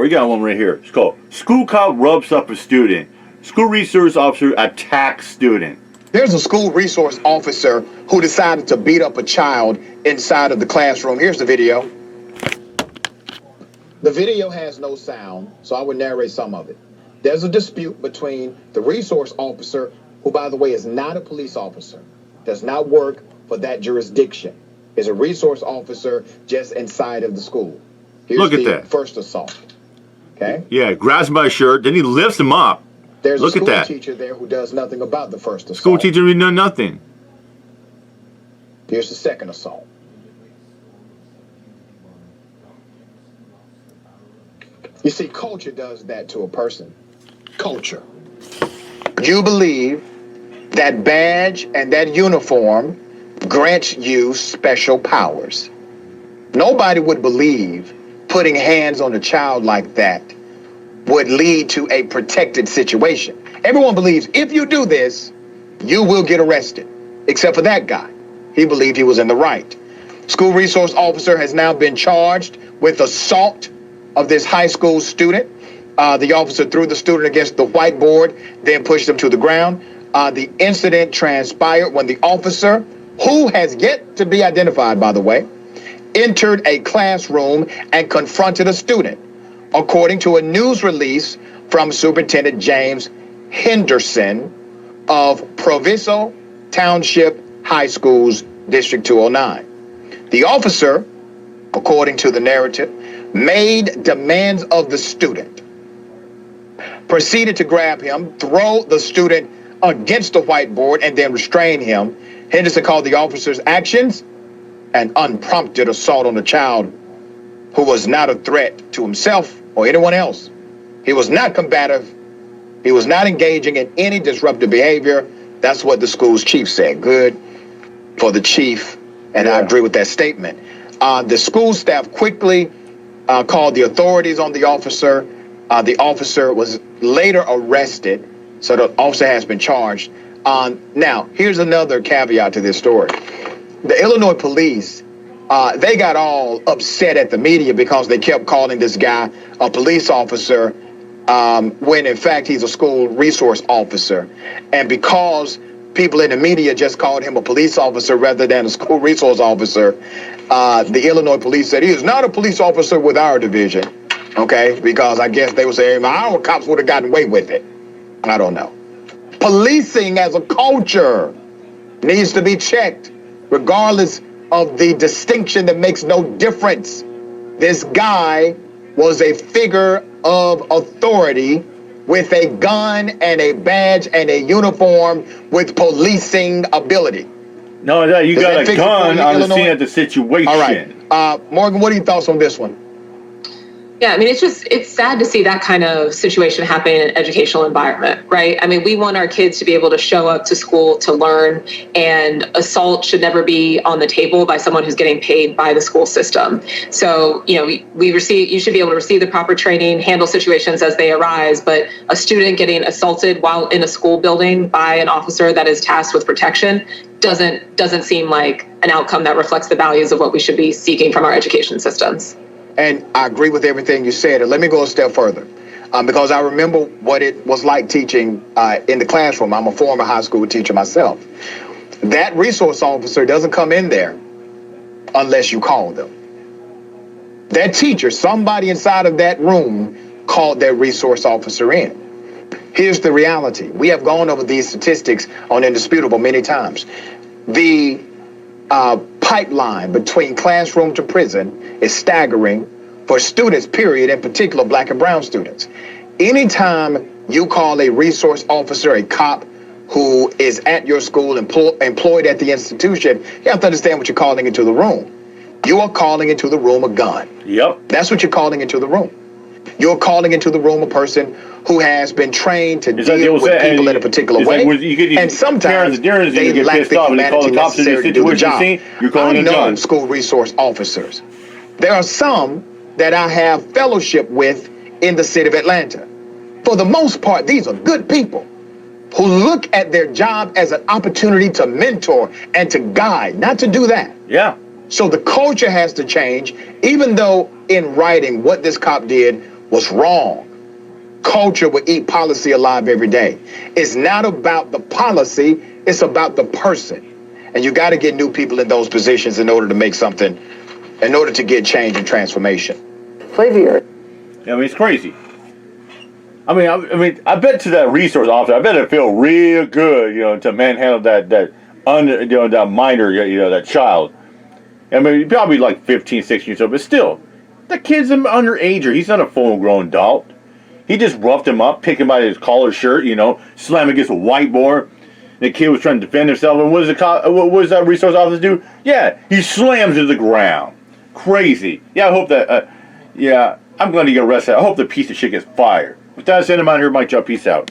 We got one right here. It's called School Cop Rubs Up a Student. School Resource Officer Attacks Student. There's a school resource officer who decided to beat up a child inside of the classroom. Here's the video. The video has no sound, so I would narrate some of it. There's a dispute between the resource officer, who, by the way, is not a police officer, does not work for that jurisdiction, is a resource officer just inside of the school. Here's Look at that. First assault. Okay? Yeah, grabs him by his shirt, then he lifts him up. There's Look a school at that. teacher there who does nothing about the first assault. School teacher did nothing. Here's the second assault. You see, culture does that to a person. Culture. You believe that badge and that uniform grants you special powers. Nobody would believe putting hands on a child like that would lead to a protected situation. Everyone believes if you do this, you will get arrested, except for that guy. He believed he was in the right. School resource officer has now been charged with assault of this high school student. The officer threw the student against the whiteboard, then pushed him to the ground. The incident transpired when the officer, who has yet to be identified, by the way, entered a classroom and confronted a student, according to a news release from Superintendent James Henderson of Proviso Township High School's District 209. The officer, according to the narrative, made demands of the student, proceeded to grab him, throw the student against the whiteboard, and then restrain him. Henderson called the officer's actions an unprompted assault on a child who was not a threat to himself or anyone else. He was not combative. He was not engaging in any disruptive behavior. That's what the school's chief said. Good for the chief, and I agree with that statement. The school staff quickly called the authorities on the officer. The officer was later arrested, so the officer has been charged. Now, here's another caveat to this story. The Illinois police, they got all upset at the media because they kept calling this guy a police officer when, in fact, he's a school resource officer. And because people in the media just called him a police officer rather than a school resource officer, the Illinois police said he is not a police officer with our division, okay? Because I guess they were saying our cops would have gotten away with it. I don't know. Policing as a culture needs to be checked, regardless of the distinction that makes no difference. This guy was a figure of authority with a gun and a badge and a uniform with policing ability. No, you got a gun on the scene of the situation. All right. Morgan, what are your thoughts on this one? Yeah, I mean, it's sad to see that kind of situation happen in an educational environment, right? I mean, we want our kids to be able to show up to school to learn, and assault should never be on the table by someone who's getting paid by the school system. So, you know, you should be able to receive the proper training, handle situations as they arise, but a student getting assaulted while in a school building by an officer that is tasked with protection doesn't seem like an outcome that reflects the values of what we should be seeking from our education systems. And I agree with everything you said. And let me go a step further, because I remember what it was like teaching in the classroom. I'm a former high school teacher myself. That resource officer doesn't come in there unless you call them. That teacher, somebody inside of that room, called that resource officer in. Here's the reality. We have gone over these statistics on Indisputable many times. The pipeline between classroom to prison is staggering for students, period, in particular black and brown students. Anytime you call a resource officer a cop who is at your school, employed at the institution, you have to understand what you're calling into the room. You are calling into the room a gun. Yep. That's what you're calling into the room. You're calling into the room a person who has been trained to deal with people in a particular way. And sometimes they lack the humanity necessary to do the job. I know school resource officers. There are some that I have fellowship with in the city of Atlanta. For the most part, these are good people who look at their job as an opportunity to mentor and to guide, not to do that. Yeah. So the culture has to change, even though in writing what this cop did was wrong. Culture will eat policy alive every day. It's not about the policy, it's about the person. And you got to get new people in those positions in order to make something, in order to get change and transformation. Flavier. I mean, it's crazy. I mean, I bet to that resource officer, I bet it feel real good, to manhandle that minor, that child. I mean, he's probably like 15, 16 years old, but still, the kid's an underager. He's not a full-grown adult. He just roughed him up, picked him by his collar shirt, slammed against a whiteboard. The kid was trying to defend himself, and what does that resource officer do? Yeah, he slams to the ground. Crazy. Yeah, I hope that, I'm glad he got arrested. I hope the piece of shit gets fired. With that, send him out here, Mike Chubb. Peace out.